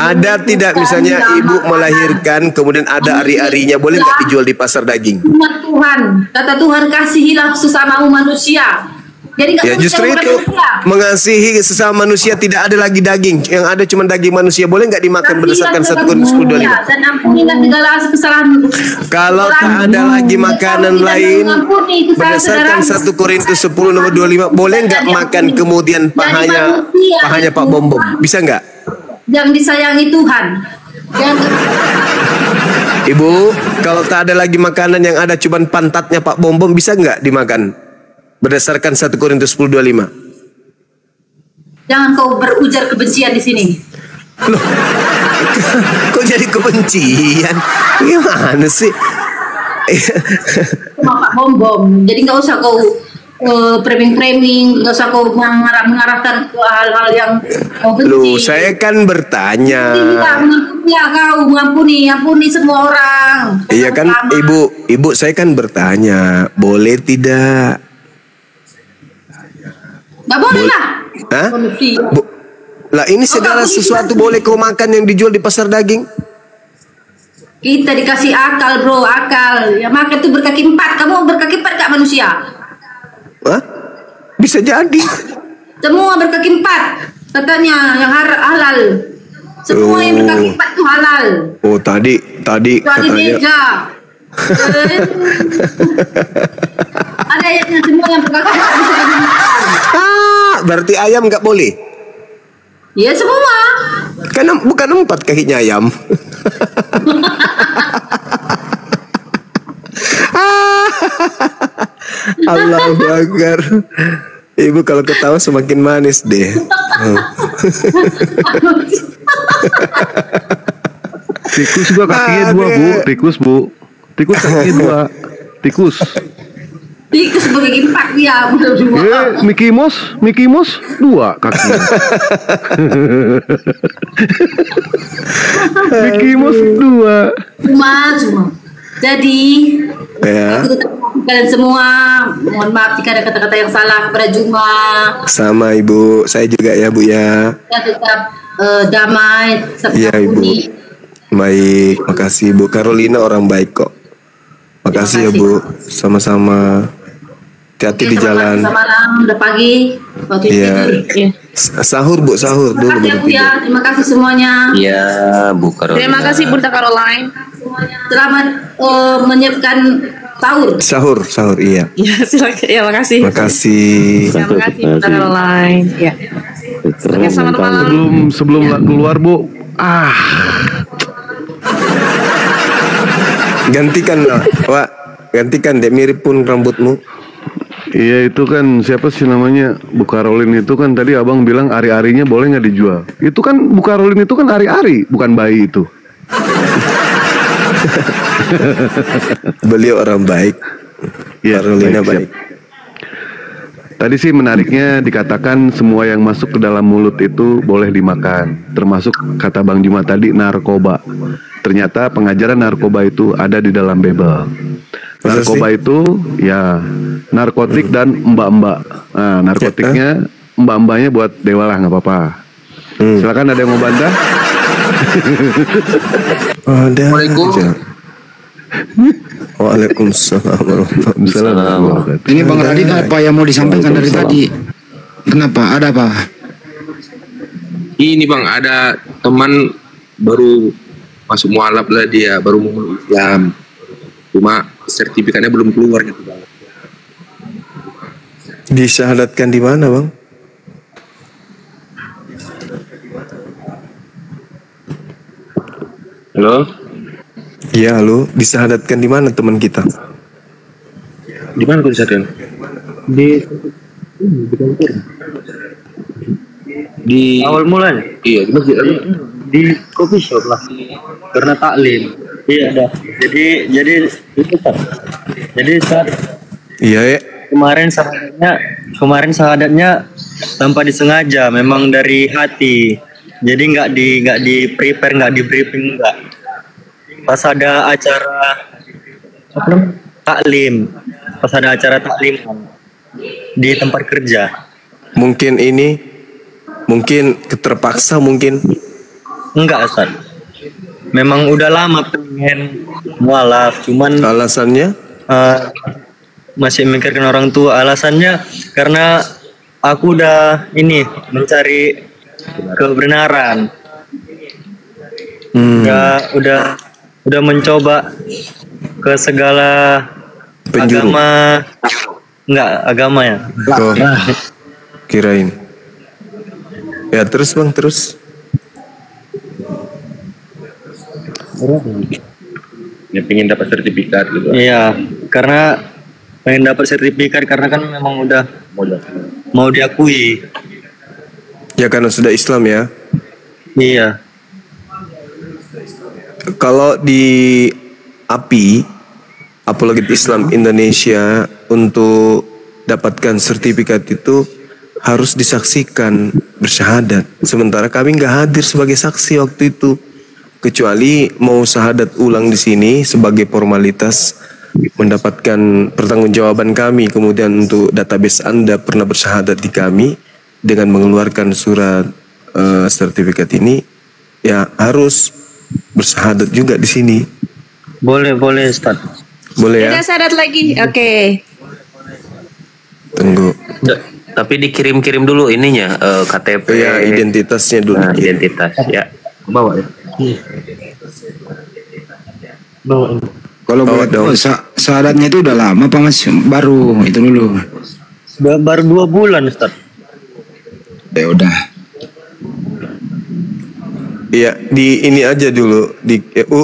Ada tidak misalnya ibu melahirkan kemudian ada ari-arinya, boleh nggak dijual di pasar daging? Tuhan, kata Tuhan, kasihilah sesamamu manusia. Jadi ya justru itu mengasihi sesama manusia, tidak ada lagi daging, yang ada cuma daging manusia, boleh nggak dimakan berdasarkan 1 Korintus 10:25? Dan ampunilah segala kesalahan. Kalau tak ada lagi makanan lain berdasarkan 1 Korintus 10 nomor 25, boleh nggak makan kemudian pahanya Pak Bom, bisa nggak? Yang disayangi Tuhan. Ibu, kalau tak ada lagi makanan yang ada cuma pantatnya Pak Bom, bisa nggak dimakan? Berdasarkan 1 Korintus 10:25. Jangan kau berujar kebencian di sini. Loh, kok jadi kebencian? Gimana sih? Pak Bom. Jadi nggak usah kau framing, nggak usah kau mengarahkan ke hal-hal yang kau benci. Loh, saya kan bertanya. Ya kau mengampuni semua orang. Iya kan, ibu saya kan bertanya, boleh tidak? Nggak boleh lah. Hah? Lah ini segala sesuatu boleh kau makan yang dijual di pasar daging? Kita dikasih akal bro, akal. Ya makan itu berkaki 4. Kamu berkaki 4 gak manusia? Hah? Bisa jadi. Semua berkaki 4 katanya yang halal. Semua yang berkaki 4 itu halal. Oh tadi katanya. Ada ayatnya, semua yang berkaki 4 bisa dimakan. Berarti ayam nggak boleh? Ya semua. Kan bukan 4 kakinya ayam. Allahu Akbar. Ibu kalau ketawa semakin manis deh. Tikus juga kakinya 2 Bu. Tikus kakinya 2. Tikus. Tikus begitu Pak dia berdua. Mickey Mouse 2 kakinya. Mickey Mouse 2. Cuma. Jadi Ya. kalian semua, mohon maaf jika ada kata-kata yang salah kepada Juma. Sama Ibu, saya juga ya Bu ya. Kita tetap damai, tetap Iya Ibu. harmoni. Baik, makasih Bu. Carolina orang baik kok. Makasih ya Bu. Sama-sama. Hati-hati di jalan. Selamat malam, udah pagi. Waktu Iya. tidur. Sahur Bu, sahur dulu Terima kasih ya baru Bu ya, tidur. terima kasih semuanya. Iya, Bu Carolina. Terima kasih Bunda Caroline. Selamat menyiapkan sahur. Sahur, iya. Ya, silakan. Ya, makasih. Makasih. Terima kasih Bunda Caroline. Ya. Oke, selamat malam. Sebelum keluar Bu, Gantikan Wak. Gantikan dek mirip pun rambutmu. iya itu kan siapa sih namanya Bu Caroline itu kan tadi abang bilang ari-arinya boleh nggak dijual. Itu kan Bu Caroline itu kan ari-ari bukan bayi itu. Beliau orang baik. Iya, Carolina baik, baik. Tadi sih menariknya dikatakan semua yang masuk ke dalam mulut itu boleh dimakan, termasuk kata Bang Juma tadi narkoba. Ternyata pengajaran narkoba itu ada di dalam Bible. Masa Narkoba sih? itu ya narkotik dan mbak-mbak. Nah, narkotiknya mbak-mbaknya buat dewa lah nggak apa-apa. Silakan ada yang mau bantah? Ada Assalamualaikum. aja. Waalaikumsalam warahmatullahi wabarakatuh. Ini Bang Radit apa yang mau disampaikan dari tadi? Kenapa? Ada apa? Ini Bang, ada teman baru masuk mualaf lah, dia baru mau Islam, cuma sertifikatnya belum keluar gitu Bang. Disyahadatkan di mana Bang? Halo, Ya halo, disyahadatkan di mana teman kita? di mana kau disadarkan? Di Awal mulanya iya di masjid ada. di coffee shop lah karena taklim. Iya dah. Jadi itu kan. Jadi saat Iya ya. kemarin syahadatnya tanpa disengaja, memang dari hati. Jadi nggak di prepare, nggak di briefing, nggak. Pas ada acara taklim, di tempat kerja. Mungkin terpaksa mungkin. Enggak, Ustaz. Memang udah lama pengen mualaf, cuman Alasannya? masih memikirkan orang tua. Alasannya karena aku udah mencari kebenaran. Udah mencoba ke segala Penjuru. agama ya. Oh, kirain. Ya terus Bang, terus. Ya pengen dapat sertifikat gitu. Iya, karena pengen dapat sertifikat karena kan memang udah mau diakui. Ya karena sudah Islam ya. Iya. Kalau di API, Apologet Islam Indonesia, untuk dapatkan sertifikat itu harus disaksikan bersyahadat. Sementara kami nggak hadir sebagai saksi waktu itu, kecuali mau syahadat ulang di sini sebagai formalitas mendapatkan pertanggungjawaban kami. Kemudian untuk database Anda pernah bersyahadat di kami dengan mengeluarkan surat sertifikat ini, ya harus bersyahadat juga di sini. Boleh Ustaz. Boleh ya? Tidak syahadat lagi. Oke. Tunggu. Tapi dikirim-kirim dulu ininya KTP. Ya, identitasnya dulu. Nah, identitas ya. Bawa ya. Kalau Bawa boleh dong. tahu, syahadatnya itu udah lama apa Mas? Baru itu dulu. Baru 2 bulan Ustaz. Ya udah. Iya, di ini aja dulu.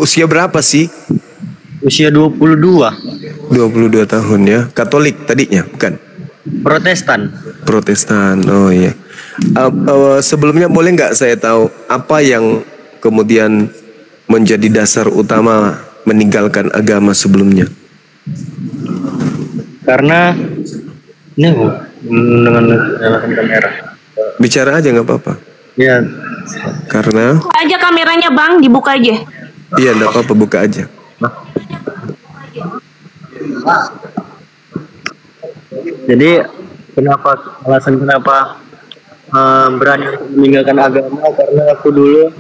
Usia berapa sih? Usia 22. 22 tahun ya. Katolik tadinya, bukan? Protestan. Protestan. Oh iya. Sebelumnya boleh nggak saya tahu apa yang kemudian menjadi dasar utama meninggalkan agama sebelumnya? Karena ini dengan nyalakan kamera. Bicara aja nggak apa-apa. Ya. Karena Buka aja kameranya Bang, dibuka aja. iya nggak apa-apa, buka aja. Jadi alasan kenapa berani meninggalkan agama, karena aku dulu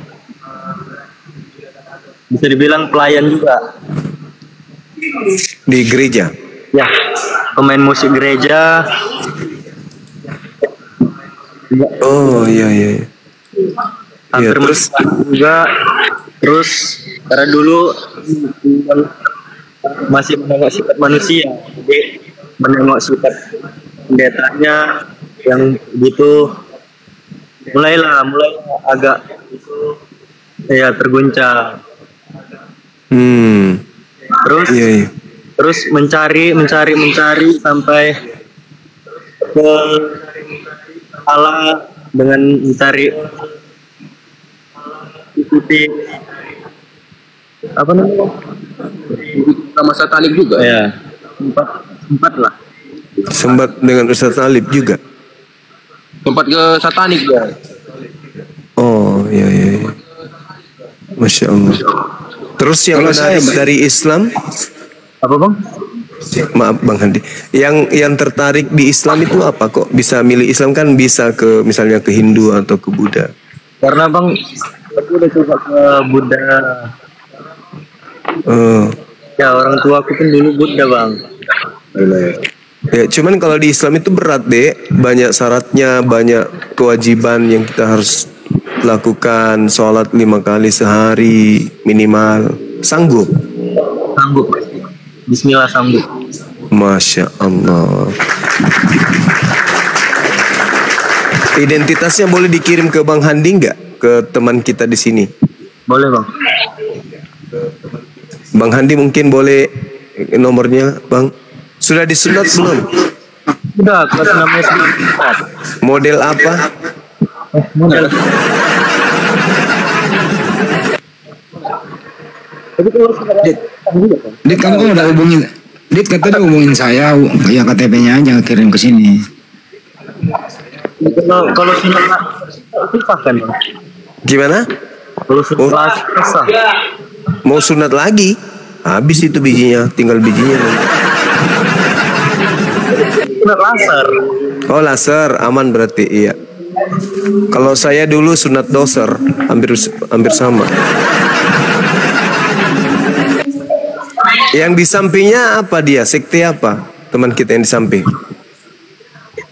bisa dibilang pelayan juga Di gereja. ya, pemain musik gereja. Oh iya. Hampir Iya, terus? juga. Terus karena dulu masih menengok sifat manusia, jadi menengok sifat pendetanya yang gitu, mulai agak ya terguncang. Terus Iya. terus mencari sampai ke Allah dengan mencari ikuti apa namanya, Sama satanik juga. ya sempat lah. Sempat dengan Ustaz Alif juga. Tempat ke satanik ya. Oh iya. Masya Allah. Terus yang Kalau menarik saya, dari Islam, Apa Bang? maaf Bang Handi, yang tertarik di Islam itu apa, kok bisa milih Islam? Kan bisa ke misalnya ke Hindu atau ke Buddha. Karena Bang, aku udah coba ke Buddha. Ya orang tua aku kan dulu Buddha Bang. Ya, cuman kalau di Islam itu berat deh, banyak syaratnya, banyak kewajiban yang kita harus lakukan. Sholat 5 kali sehari minimal. Sanggup? Sanggup. Bismillah sanggup. Masya Allah. Identitasnya boleh dikirim ke Bang Handi nggak? Ke teman kita di sini. Boleh Bang. Bang Handi mungkin boleh nomornya Bang. Sudah disunat belum? Udah, kelas namanya sunat. Model apa? Modal. Tapi kalau Dit, kamu kan udah hubungin. Dit katanya hubungin saya, ya KTP-nya aja kirim ke sini. kalau sunat susah kan Bang? Gimana? Kalau sunat susah. Mau sunat lagi? Habis itu bijinya, tinggal bijinya. Sunat laser. Oh laser, aman berarti, iya. Kalau saya dulu sunat doser, hampir sama. Yang di sampingnya apa dia? Sekte apa? Teman kita yang di samping.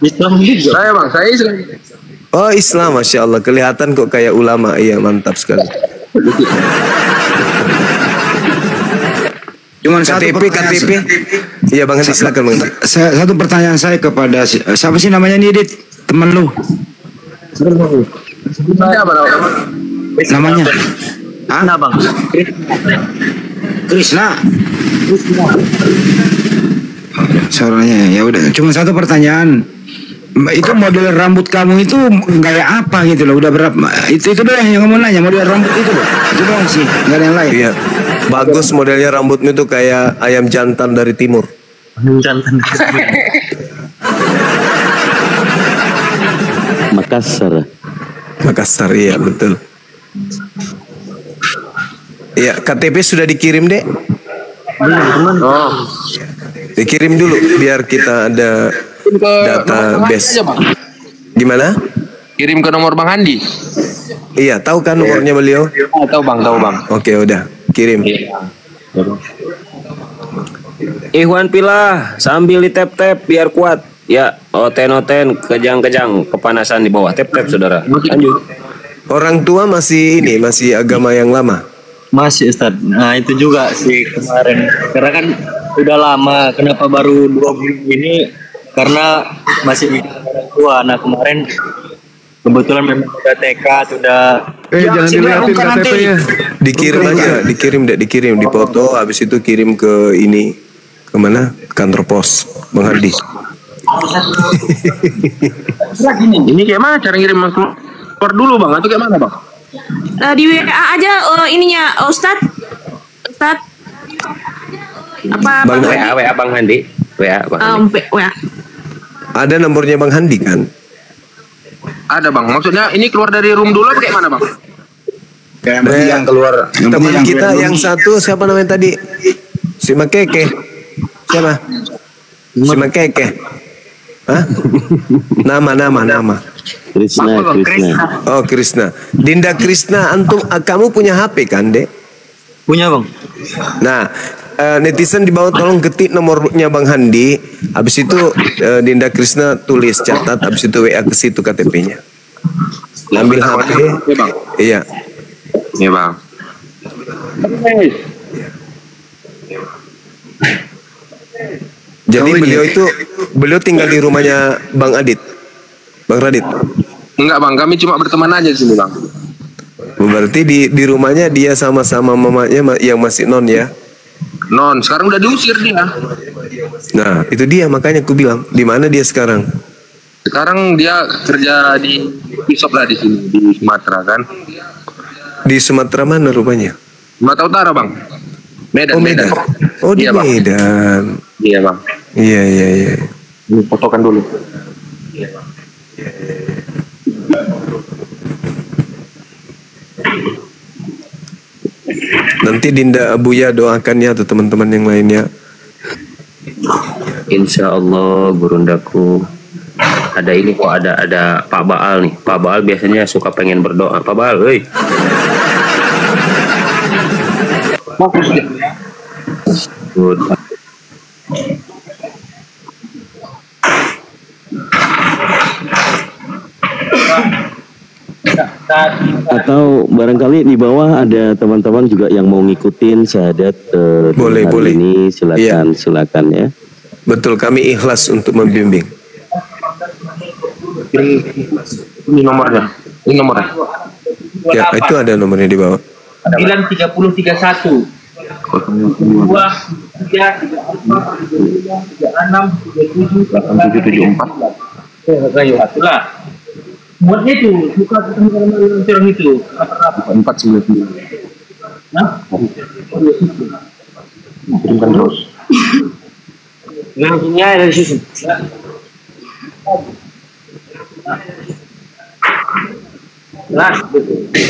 Islam juga. Saya Bang, saya Islam. Oh Islam, Masya Allah. Kelihatan kok kayak ulama. Iya, mantap sekali. Cuman satu KTP. pertanyaan. Iya Bang Hadi, silakan Bang Hadi. Satu pertanyaan saya kepada siapa sih namanya nih, Dit? Temen lu? Siapa Namanya? Mana Bang? Krishna. Suaranya ya udah. Cuma satu pertanyaan. Itu model rambut kamu itu gaya apa gitu loh? Udah berapa? Itu doang yang kamu nanya, model rambut itu loh. Itu doang sih, nggak ada yang lain. Iya. Bagus modelnya, rambutmu tuh kayak ayam jantan dari timur. Jantan. Makassar, iya betul. Iya, KTP sudah dikirim, Dek? Oh. Dikirim dulu biar kita ada database. Gimana? Kirim ke nomor Bang Handi. Iya, tahu kan nomornya beliau? Tahu Bang. Oke, udah. Kirim. Ikhwan pilah sambil di tap biar kuat. Ya, oten kejang-kejang, kepanasan di bawah. Tap saudara. Lanjut. Orang tua masih agama yang lama. Masih Ustaz. Nah itu juga sih kemarin. Karena kan udah lama. Kenapa baru 2 bulan ini? Karena masih mikir orang tua. Nah kemarin kebetulan memang udah tekad, udah. Jangan dilihatin KTP-nya. Dikirim di foto. Habis itu kirim ke ini, kemana? Kantor pos Bang Hadi. Ini kayak mana cara ngirim keluar dulu Bang? Atau kayak mana Bang? Di WA aja ininya Ustadz. Apa Bang Bang WA Bang Handi. WA Bang. WA. Ada nomornya Bang Handi kan? Ada bang, maksudnya ini keluar dari room dulu apa kayak mana bang? Yang penting yang keluar. Yang Teman penting kita keluar yang dulu. satu siapa namanya tadi? Si Makeke. Siapa? Si Makeke. Hah? Nama. Krishna. Oh, Krishna. Dinda Krishna, antum kamu punya HP kan, Dek? Punya bang. Nah, netizen di bawah tolong ketik nomornya Bang Handi. Habis itu Dinda Krishna tulis catat, habis itu WA ke situ KTP-nya. Ambil HP. Iya bang. Iya. Iya bang. Jadi beliau tinggal di rumahnya Bang Adit. Bang Radit. Enggak bang, kami cuma berteman aja di sini bang. Berarti di rumahnya dia sama-sama mamanya yang masih non ya? Non, sekarang udah diusir dia. Nah, itu dia makanya aku bilang, di mana dia sekarang? Sekarang dia kerja di Pisop lah di sini di Sumatera kan. Di Sumatera mana rumahnya? Sumatera Utara bang. Medan. Oh, Medan. Oh, di Iya, Bang. Medan. Iya bang. Iya. Ini fotokan dulu. Nanti Dinda Abuya doakan ya atau teman-teman yang lainnya. Insya Allah Gurundaku. Ada ini kok, ada Pak Baal nih. Pak Baal biasanya suka pengen berdoa. Pak Baal, woi. Good. Atau barangkali di bawah ada teman-teman juga yang mau ngikutin syahadat Boleh. ini, silakan Iya. silakan ya. Betul, kami ikhlas untuk membimbing. Ini nomornya. Ini nomornya. Ya, itu ada nomornya di bawah. 93031 2 3 37 itulah muatnya itu suka ketemu orang itu 499. Kirimkan terus. langsungnya dari situ. Nah,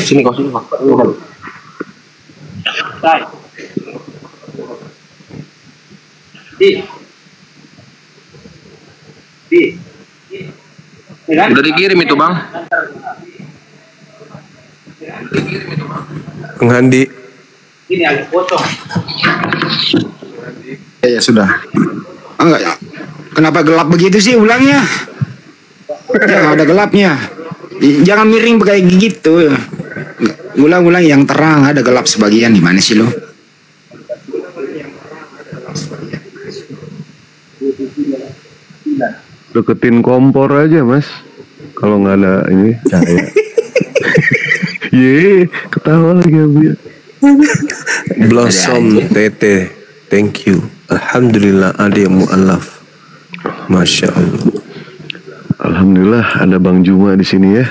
Sini kau. Baik. Udah dikirim itu bang. Bang Handi. Ini agak potong. Ya sudah. Enggak ya. Kenapa gelap begitu sih ulangnya? Ya, ada gelapnya. Jangan miring kayak gitu. Ulang-ulang yang terang, ada gelap sebagian. Gimana sih lo? Deketin kompor aja mas. Kalau nggak ada ini cahaya. Ye, ketawa lagi Abu ya. Blossom Tete, thank you. Alhamdulillah ada yang mu'alaf. Masya Allah. Alhamdulillah ada Bang Juma di sini ya.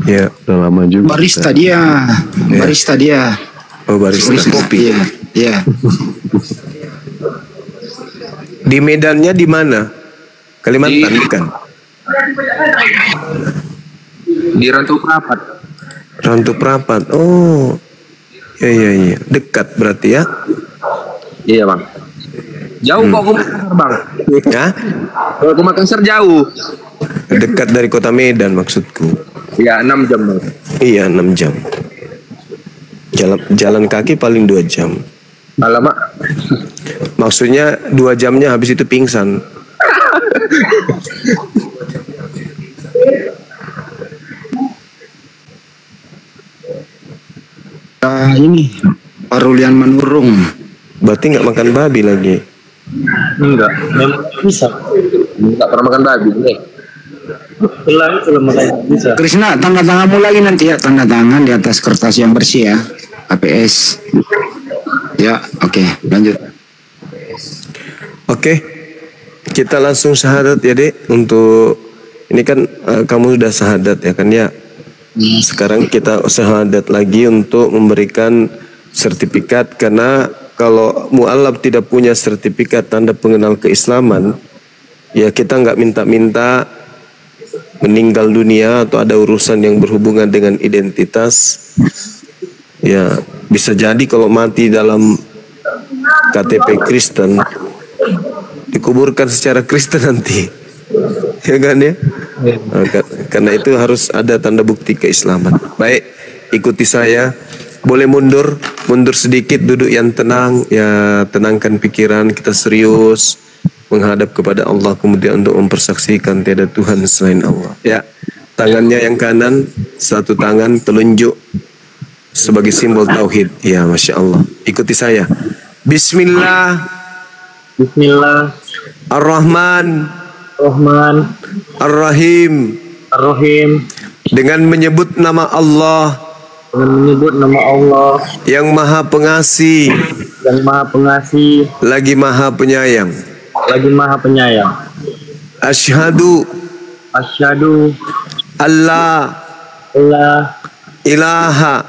Ya. Udah lama juga. Barista dia. Barista dia. Oh, barista kopi. Iya. Di Medannya di mana? Kalimantan bukan? Di Rantau Prapat. Rantau Prapat. Oh. Iya. Dekat berarti ya? Iya bang. Jauh kok ke Makassar bang. Ya? Kalau ke Makassar jauh. Dekat dari kota Medan maksudku. Iya 6 jam bang. Iya 6 jam. Jalan kaki paling 2 jam. Alamak. Maksudnya 2 jamnya habis itu pingsan. Ini Parulian Manurung. Berarti nggak makan babi lagi? Enggak, memang bisa. Enggak pernah makan babi nih. Pelan kalau makan bisa. Krishna, tanda tanganmu lagi nanti ya, tanda tangan di atas kertas yang bersih ya, APS. Ya, oke, lanjut. Oke, kita langsung syahadat ya dek. Untuk ini kan kamu sudah syahadat ya kan ya. Sekarang kita syahadat lagi untuk memberikan sertifikat karena kalau mualaf tidak punya sertifikat tanda pengenal keislaman, ya kita nggak minta-minta meninggal dunia atau ada urusan yang berhubungan dengan identitas. Ya bisa jadi kalau mati dalam KTP Kristen dikuburkan secara Kristen nanti, ya kan ya? Karena itu harus ada tanda bukti keislaman. Baik, ikuti saya. Boleh mundur sedikit, duduk yang tenang, ya tenangkan pikiran, kita serius menghadap kepada Allah, kemudian untuk mempersaksikan tiada Tuhan selain Allah. Ya, tangannya yang kanan, satu tangan telunjuk sebagai simbol tauhid. Ya, masya Allah. Ikuti saya. Bismillah. Bismillah. Ar-Rahman. Rahman. Ar-Rahim. Ar-Rahim. Dengan menyebut nama Allah. Dengan menyebut nama Allah yang Maha Pengasih, yang Maha Pengasih, lagi Maha Penyayang, lagi Maha Penyayang. Asyhadu Allah ilaha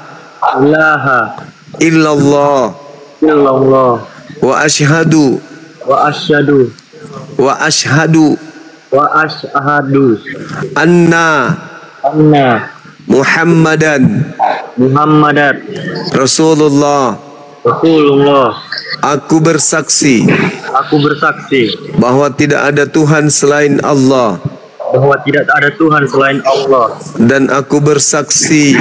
illallah wa asyhadu anna Muhammadan Rasulullah. Aku bersaksi bahwa tidak ada Tuhan selain Allah. Dan aku bersaksi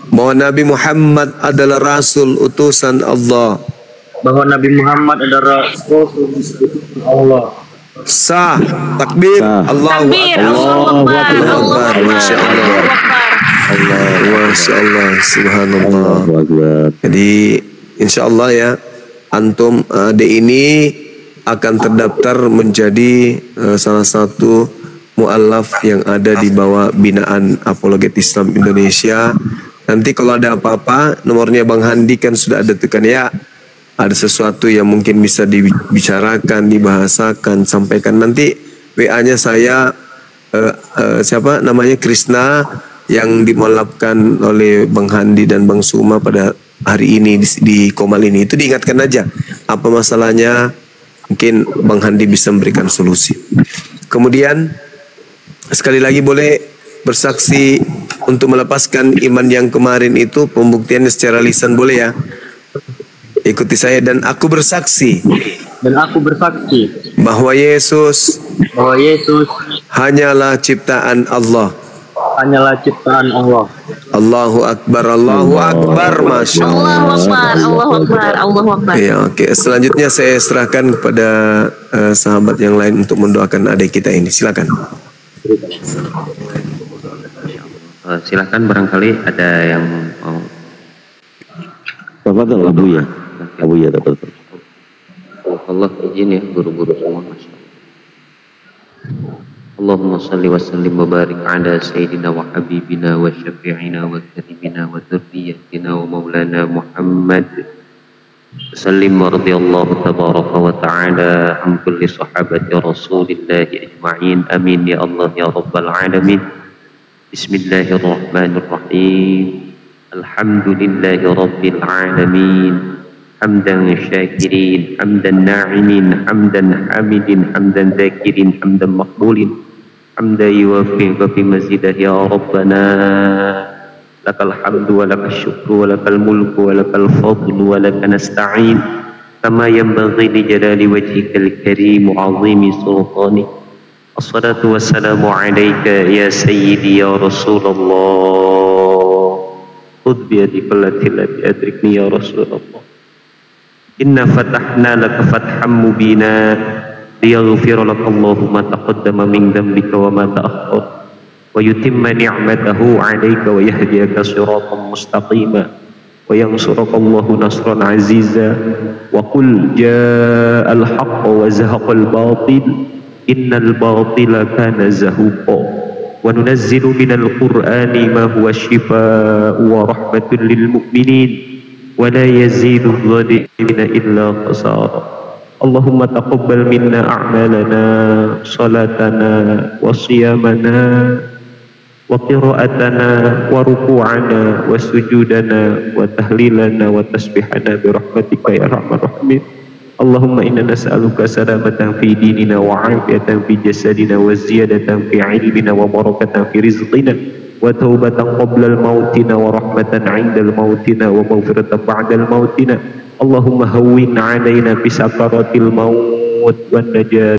bahwa Nabi Muhammad adalah Rasul utusan Allah. Sah, takbir, Allahu Akbar, Masya Allah, Masya Allah, Subhanallah. Jadi insya Allah ya, antum adik ini akan terdaftar menjadi salah satu mu'alaf yang ada di bawah binaan Apologet Islam Indonesia. Nanti kalau ada apa-apa, nomornya Bang Handi kan sudah ada, tekan ya. Ada sesuatu yang mungkin bisa dibicarakan, dibahasakan, sampaikan. Nanti WA-nya saya, siapa namanya, Krisna, yang dimolapkan oleh Bang Handi dan Bang Suma pada hari ini di Komal ini. Itu diingatkan aja apa masalahnya, mungkin Bang Handi bisa memberikan solusi. Kemudian sekali lagi boleh bersaksi untuk melepaskan iman yang kemarin itu, pembuktiannya secara lisan boleh ya. Ikuti saya. Dan aku bersaksi bahwa Yesus hanyalah ciptaan Allah. Allahu Akbar, Allahu Akbar, Masya Allah. Allahu Akbar. Ya, oke. Selanjutnya saya serahkan kepada sahabat yang lain untuk mendoakan adik kita ini. Silakan. Silakan, barangkali ada yang mau. Tafadhol Abu ya. Abu ya, tafadhol. Allah izin ya, guru-guru semua, Masya Allah. Allahumma salli wa sallim wa barik ala sayyidina wa habibina wa syafi'ina wa karimina wa dhurriyyatina wa maulana Muhammad. Sallim wa radiyallahu tabaraka wa ta'ala an kulli sahabati rasulillahi ajma'in. Amin ya Allah ya rabbal alamin. Bismillahirrahmanirrahim. Alhamdulillahi rabbil alamin. Hamdan syakirin, hamdan na'imin, hamdan hamidin, hamdan dhakirin, hamdan maqbulin, hamdan yuwafi wa fi mazidah ya Rabbana. Lakal hamdu wa lakal syukru wa lakal mulku wa lakal fadlu wa laka nasta'in. Kama yanbaghi li jalali wajhikal karim wa 'azimi sultanik. Assalatu wassalamu alayka ya sayyidi ya Rasulullah. Khudh bi yadika allati la adrikni ya Rasulullah. Inna fatahna laka fathan mubina liyaghfira laka Allahu ma taqaddama min dhanbika wa ma ta'akhkhar wa yutimma ni'matahu 'alayka wa yahdiyaka siratan mustaqima wa yansuraka Allahu nasran 'aziza wa qul ja'al haqq wa zahaqal batil innal batila kana zahuqa wa nunazzilu minal qur'ani ma huwa shifaa'un wa rahmatun lil mu'minin ولا يزيد الظالمين إلا خسارا. اللهم تقبل منا أعمالنا صلاتنا وصيامنا وقراءتنا وركوعنا وسجودنا وتهليلنا وتسبيحنا برحمتك يا أرحم الراحمين. اللهم إنا نسألك سلامة في ديننا وعافية في جسدنا وزيادة في علمنا وبركة في رزقنا وتوبة قبل الموتنا ورحمة عند الموتنا ومغفرة بعد الموتنا. اللهم هون علينا بسكرات الموت والنجاة